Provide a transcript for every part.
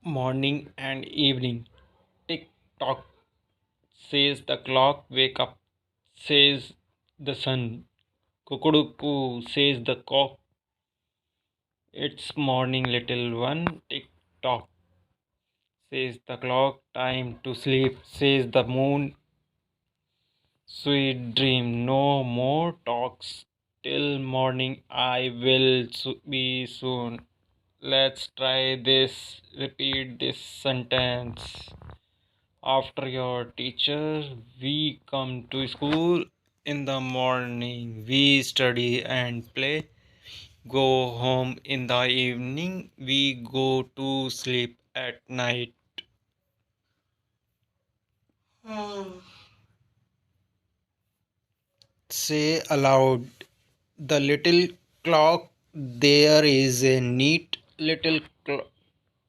Morning and evening. Tick tock, says the clock. Wake up, says the sun. Kukuduku, says the cock. It's morning, little one. Tick tock, says the clock. Time to sleep, says the moon. Sweet dream, no more talks till morning. I will be soon. Let's try this. Repeat this sentence. After your teacher, we come to school in the morning. We study and play. Go home in the evening. We go to sleep at night. Say aloud. The little clock. There is a neat little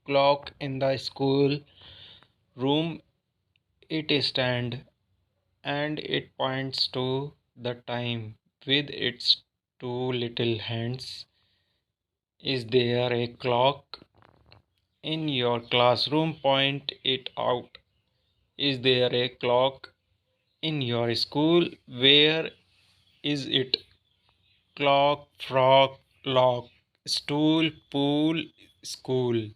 clock in the school room. It stands and it points to the time with its two little hands. Is there a clock in your classroom? Point it out. Is there a clock in your school? Where is it? Clock, frog, lock, stool, pool, school,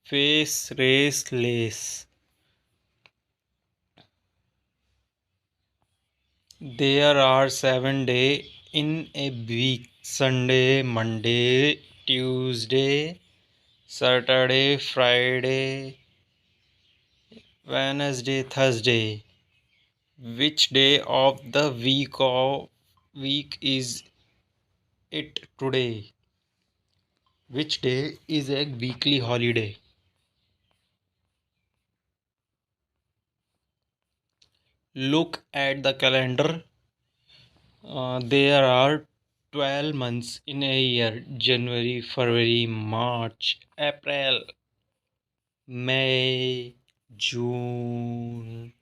face, race, lace. There are 7 days in a week: Sunday, Monday, Tuesday, Saturday, Friday, Wednesday, Thursday. Which day of the week is it today? Which day is a weekly holiday? Look at the calendar. There are 12 months in a year: January, February, March, April, May, June,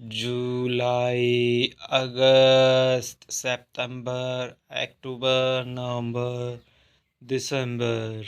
July, August, September, October, November, December.